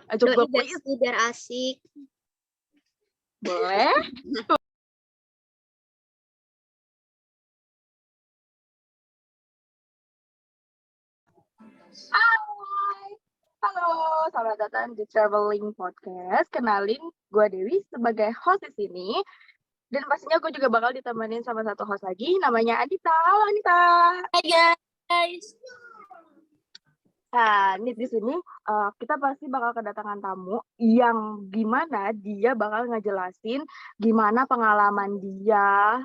Ajak gue Doi please. biar asik. Boleh? Hai, halo, selamat datang di Traveling Podcast. Kenalin, gue Dewi sebagai host di sini. Dan pastinya gue juga bakal ditemenin sama satu host lagi, namanya Anita. Halo Anita. Hai guys. Nah, ini di sini kita pasti bakal kedatangan tamu yang gimana dia bakal ngejelasin gimana pengalaman dia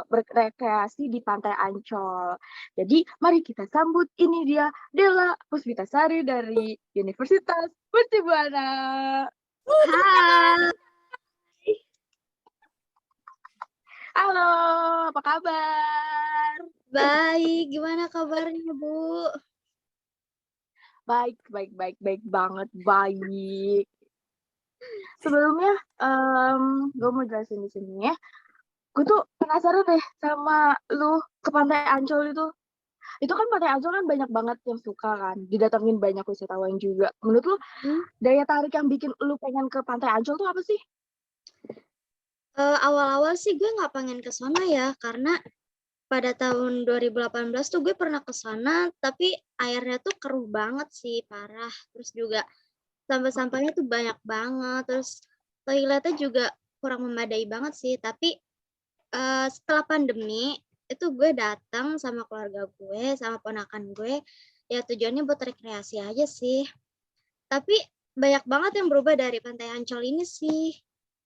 berrekreasi di Pantai Ancol. Jadi, mari kita sambut ini dia Della Puspitasari dari Universitas Mercubuana. Hai. Halo, apa kabar? Baik, gimana kabarnya, Bu? Baik banget, baik. Sebelumnya, gue mau jelasin di sini ya. Gue tuh penasaran deh sama lu ke Pantai Ancol itu. Itu kan Pantai Ancol kan banyak banget yang suka kan, didatengin banyak wisatawan juga. Menurut lu, daya tarik yang bikin lu pengen ke Pantai Ancol tuh apa sih? Awal-awal sih gue nggak pengen ke sana ya, karena pada tahun 2018 tuh gue pernah ke sana, tapi airnya tuh keruh banget sih, parah. Terus juga sampah-sampahnya tuh banyak banget, terus toiletnya juga kurang memadai banget sih. Tapi setelah pandemi, itu gue datang sama keluarga gue, sama ponakan gue, ya tujuannya buat rekreasi aja sih. Tapi banyak banget yang berubah dari Pantai Ancol ini sih.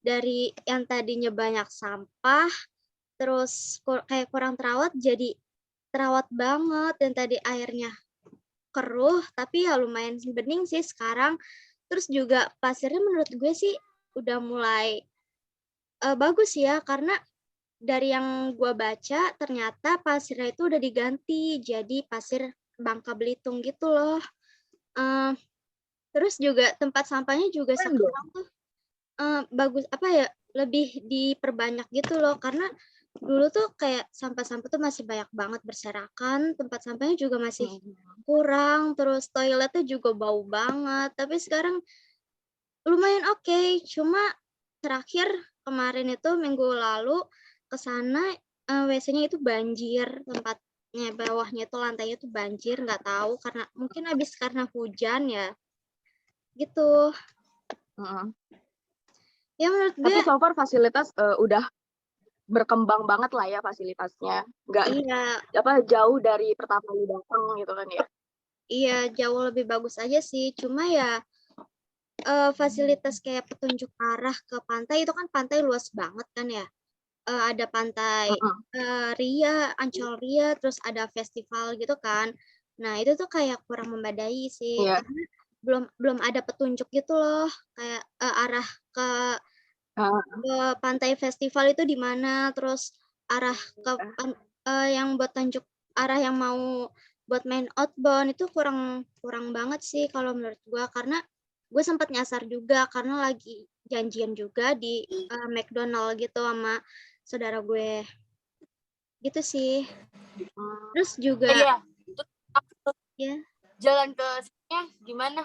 Dari yang tadinya banyak sampah, terus kayak kurang terawat, jadi terawat banget. Dan tadi airnya keruh, tapi ya lumayan bening sih sekarang. Terus juga pasirnya menurut gue sih udah mulai bagus ya, karena dari yang gue baca ternyata pasirnya itu udah diganti jadi pasir Bangka Belitung gitu loh. Terus juga tempat sampahnya juga sekarang tuh bagus, apa ya, lebih diperbanyak gitu loh, karena dulu tuh kayak sampah-sampah tuh masih banyak banget berserakan, tempat sampahnya juga masih kurang, terus toiletnya juga bau banget. Tapi sekarang lumayan oke. Cuma terakhir kemarin itu minggu lalu ke sana, WC-nya itu banjir, tempatnya bawahnya itu lantainya tuh banjir, nggak tahu karena mungkin habis karena hujan ya gitu. Ya menurut gue. Tapi so far fasilitas udah berkembang banget lah ya fasilitasnya. Nggak jauh dari pertama lu datang gitu kan ya. Iya, jauh lebih bagus aja sih. Cuma ya fasilitas kayak petunjuk arah ke pantai, itu kan pantai luas banget kan ya. Ada pantai Ria, Ancol Ria, terus ada festival gitu kan. Nah, itu tuh kayak kurang memadai sih, karena belum ada petunjuk gitu loh, kayak arah ke pantai festival itu di mana, terus arah ke yang buat tunjuk arah yang mau buat main outbound itu kurang banget sih kalau menurut gue. Karena gue sempat nyasar juga karena lagi janjian juga di McDonald gitu sama saudara gue gitu sih. Terus juga ya, jalan ke sana gimana?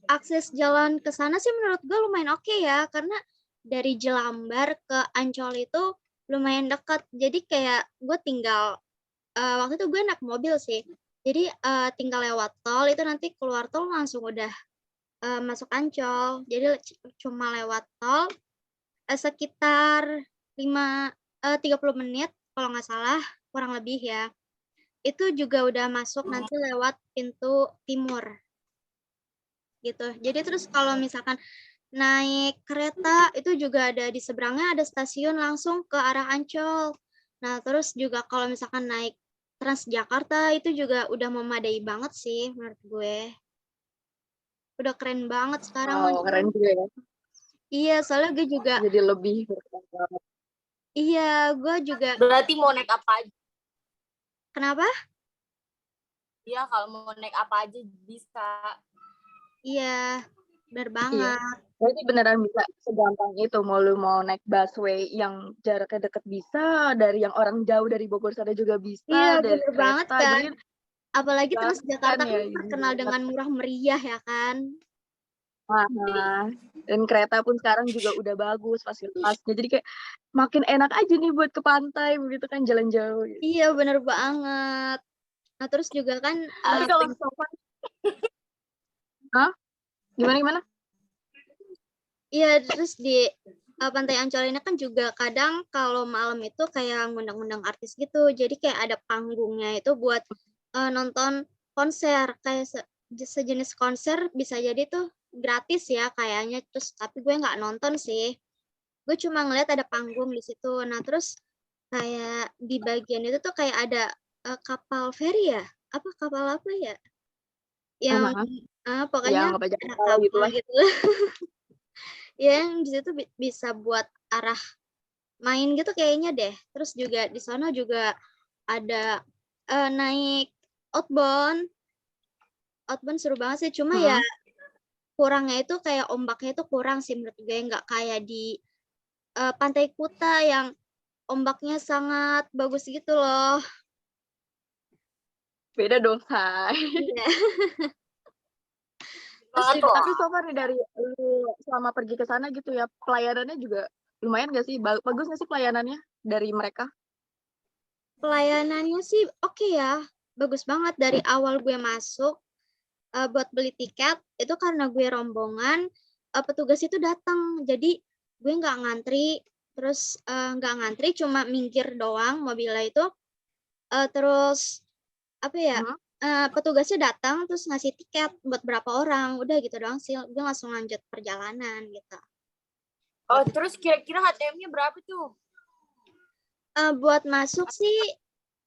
akses jalan ke sana sih menurut gue lumayan oke ya, karena dari Jelambar ke Ancol itu lumayan dekat. Jadi kayak gue tinggal waktu itu gue naik mobil sih. Jadi tinggal lewat tol, itu nanti keluar tol langsung udah masuk Ancol. Jadi cuma lewat tol sekitar 30 menit kalau nggak salah, kurang lebih ya. Itu juga udah masuk nanti lewat pintu timur gitu. Jadi terus kalau misalkan naik kereta itu juga ada di seberangnya ada stasiun langsung ke arah Ancol. Nah, terus juga kalau misalkan naik Transjakarta itu juga udah memadai banget sih menurut gue. Udah keren banget sekarang. Oh, keren juga ya. Iya, soalnya gue juga. Jadi lebih. Iya, gue juga. Berarti mau naik apa aja? Kenapa? Iya, kalau mau naik apa aja bisa. Iya, benar banget. Iya. Berarti beneran bisa segampang itu. Lu mau naik busway yang jaraknya deket bisa, dari yang orang jauh dari Bogor sana juga bisa. Iya, dari bener kereta, banget kan. jadi Apalagi Transjakarta ya, kan terkenal dengan murah meriah ya kan. Nah, dan kereta pun sekarang juga udah bagus fasilitasnya. Jadi kayak makin enak aja nih buat ke pantai begitu kan jalan jauh gitu. Iya, bener banget. Nah, terus juga kan Tapi kalau Sofan, hah? Gimana? iya, terus di Pantai Ancol ini kan juga kadang kalau malam itu kayak ngundang-undang artis gitu. Jadi kayak ada panggungnya itu buat nonton konser kayak sejenis konser bisa jadi tuh gratis ya kayaknya. Terus tapi gue nggak nonton sih. Gue cuma ngeliat ada panggung di situ. Nah, terus kayak di bagian itu tuh kayak ada kapal feri ya? Apa kapal apa ya? Yang Ya pokoknya nggak banyak ada masalah gitu kapal lah. gitu. Ya, yang di situ bisa buat arah main gitu kayaknya deh. Terus juga di sana juga ada naik outbound. Outbound seru banget sih. Cuma ya kurangnya itu kayak ombaknya itu kurang sih menurut gue. Nggak kayak di Pantai Kuta yang ombaknya sangat bagus gitu loh. Beda dong, Say. Iya. Banget Terus Tapi so far nih dari lu selama pergi ke sana gitu ya, pelayanannya juga lumayan gak sih? Bagus gak sih pelayanannya dari mereka? pelayanannya sih oke ya. Bagus banget dari awal gue masuk buat beli tiket itu karena gue rombongan petugas itu datang jadi gue nggak ngantri terus nggak ngantri cuma minggir doang mobilnya itu terus apa ya petugasnya datang terus ngasih tiket buat berapa orang udah gitu doang sih gue langsung lanjut perjalanan gitu. Oh, terus kira-kira HTM-nya berapa tuh? Buat masuk sih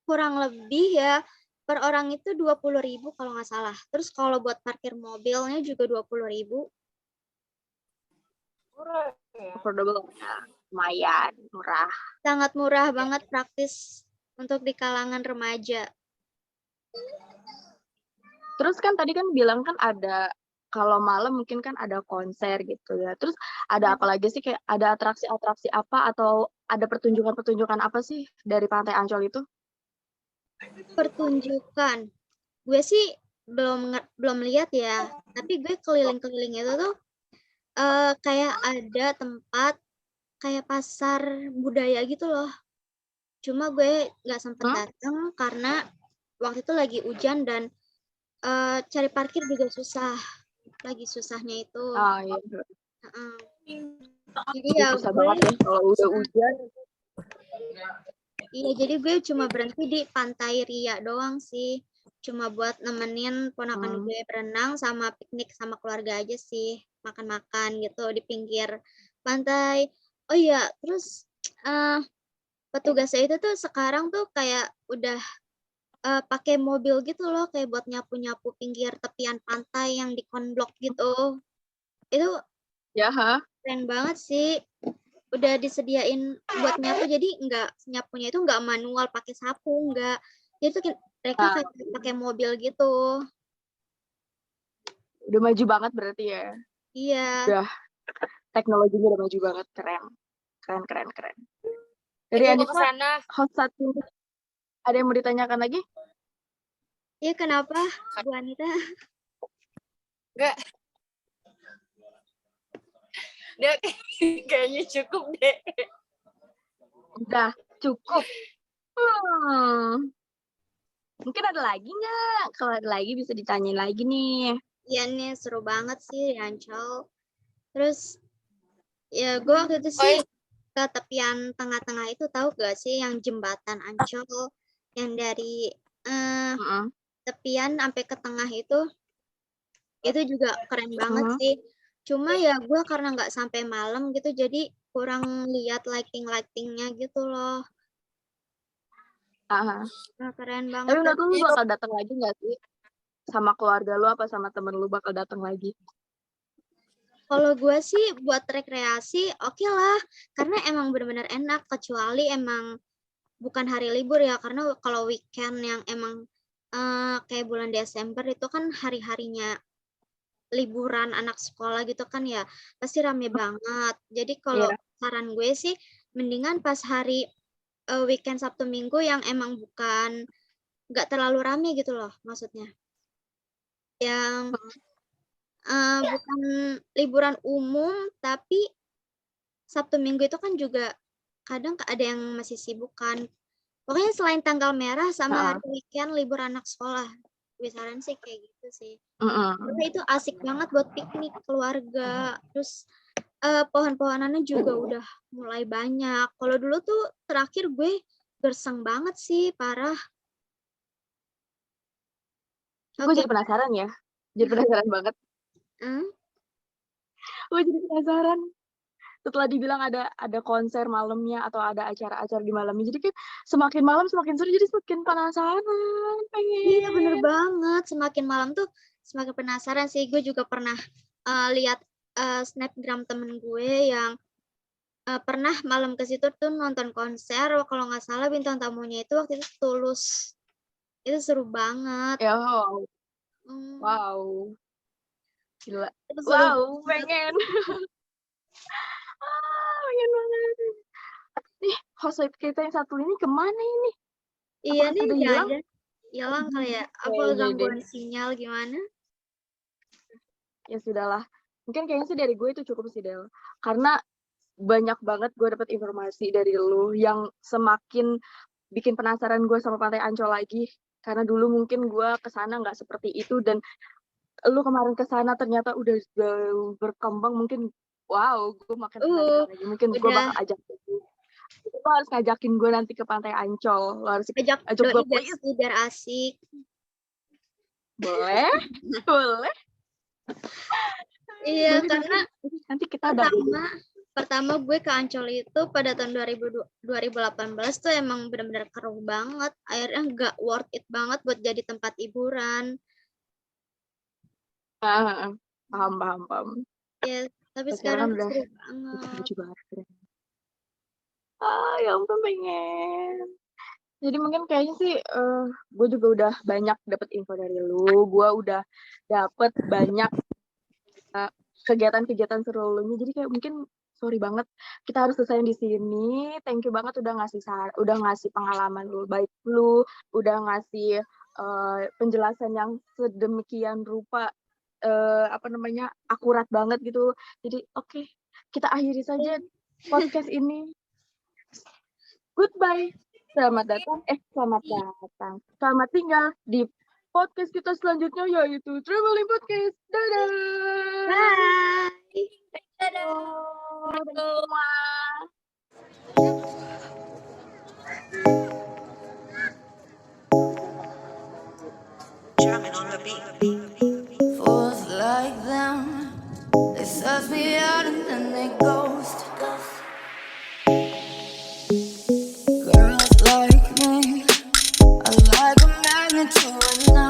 kurang lebih ya per orang itu 20.000 kalau nggak salah. Terus kalau buat parkir mobilnya juga 20.000. Murah ya. Affordable ya, lumayan murah. Sangat murah banget, praktis untuk di kalangan remaja. Terus kan tadi kan bilang kan ada kalau malam mungkin kan ada konser gitu ya. Terus ada apa lagi sih kayak ada atraksi-atraksi apa atau ada pertunjukan-pertunjukan apa sih dari Pantai Ancol itu? Pertunjukan. Gue sih belum lihat ya, tapi gue keliling-keliling itu tuh kayak ada tempat kayak pasar budaya gitu loh. Cuma gue nggak sempet datang karena waktu itu lagi hujan dan cari parkir juga susah. Lagi susahnya itu. Ah iya. Jadi ya Susah gue banget ya kalau udah hujan. iya jadi gue cuma berhenti di Pantai Ria doang sih. Cuma buat nemenin ponakan gue berenang sama piknik sama keluarga aja sih. Makan-makan gitu di pinggir pantai. Oh iya, terus petugasnya itu tuh sekarang tuh kayak udah pakai mobil gitu loh kayak buat nyapu-nyapu pinggir tepian pantai yang di konblok gitu. Itu Ya, keren banget sih. Udah disediain buat nyapu jadi nggak nyapunya itu nggak manual pakai sapu nggak jadi tuh mereka kayak pakai mobil gitu. Udah maju banget berarti ya. Iya. Udah teknologinya udah maju banget, keren. Dari Gue Anissa, ke sana. host satu ada yang mau ditanyakan lagi? Iya kenapa Bu Anita? Enggak. Udah kayaknya cukup deh. Udah cukup. Mungkin ada lagi nggak? Kalau ada lagi bisa ditanyain lagi nih. Iya nih seru banget sih di Ancol. Terus ya gue waktu itu sih ke tepian tengah-tengah itu tahu gak sih yang jembatan Ancol yang dari tepian sampai ke tengah itu juga keren banget sih. Cuma ya gue karena nggak sampai malam gitu jadi kurang lihat lightingnya gitu loh. Nah, keren banget. Tapi menurut lu bakal datang lagi nggak sih? Sama keluarga lu apa sama temen lu bakal datang lagi? Kalau gue sih buat rekreasi oke lah. Karena emang benar-benar enak. Kecuali emang bukan hari libur ya. Karena kalau weekend yang emang kayak bulan Desember itu kan hari-harinya liburan anak sekolah gitu kan ya. Pasti rame banget. Jadi kalau saran gue sih mendingan pas hari weekend Sabtu Minggu yang emang bukan nggak terlalu rame gitu loh maksudnya. Yang bukan liburan umum, tapi Sabtu Minggu itu kan juga kadang ada yang masih sibuk kan. Pokoknya selain tanggal merah sama Heeh. hari weekend libur anak sekolah. Biasanya sih kayak gitu sih. Mm-mm. Karena itu asik banget buat piknik keluarga. Terus pohon-pohonannya juga udah mulai banyak. Kalau dulu tuh terakhir gue gersang banget sih, parah. Gue Oke, jadi penasaran ya. Jadi penasaran banget. hmm? Gue jadi penasaran. Setelah dibilang ada konser malamnya atau ada acara-acara di malamnya. Jadi kan semakin malam semakin seru, jadi semakin penasaran, Iya bener pengen. banget. Semakin malam tuh semakin penasaran sih. Gue juga pernah lihat snapgram temen gue yang pernah malam ke situ tuh nonton konser. Kalau nggak salah bintang tamunya itu waktu itu Tulus. Itu seru banget. Ya, wow. Hmm, Wow. Gila. itu seru Wow, banget. pengen. Pengen banget. Nih, host kita yang satu ini kemana ini? Iya Apakah nih, sudah hilang? jangan-jangan hilang kali ya. Apa Kayaknya deh. gangguan sinyal gimana? Ya sudahlah. Mungkin kayaknya sih dari gue itu cukup sih, Del. Karena banyak banget gue dapet informasi dari lu yang semakin bikin penasaran gue sama Pantai Ancol lagi. Karena dulu mungkin gue kesana nggak seperti itu, dan lu kemarin kesana ternyata udah jauh berkembang. Mungkin wow, gue makin penasaran lagi. Mungkin gue Udah bakal ajak lo harus ngajakin gue nanti ke Pantai Ancol. Lo harus ajak ajak gue, doi biar please. biar asik. Boleh? Boleh? Iya, Boleh, karena nanti kita ada pertama gue ke Ancol itu pada tahun 2018 tuh emang benar-benar keruh banget. Akhirnya nggak worth it banget buat jadi tempat hiburan. paham. Ya, tapi Sekarang sekarang kan tuh udah seru banget. lucu banget. Ya ampun, pengen. Jadi mungkin kayaknya sih gue juga udah banyak dapet info dari lu. Gue udah dapet banyak kegiatan-kegiatan seru lu. Jadi kayak mungkin sorry banget kita harus selesai di sini. Thank you banget udah ngasih pengalaman lu, baik lu udah ngasih penjelasan yang sedemikian rupa akurat banget gitu. Jadi oke, kita akhiri saja podcast ini. Goodbye. Selamat tinggal di podcast kita selanjutnya, yaitu Traveling Podcast. Dadah. Bye. Dadah semua. Fools like them, they suss me out and then they ghost. Girls like me, I like a magnet to a knife.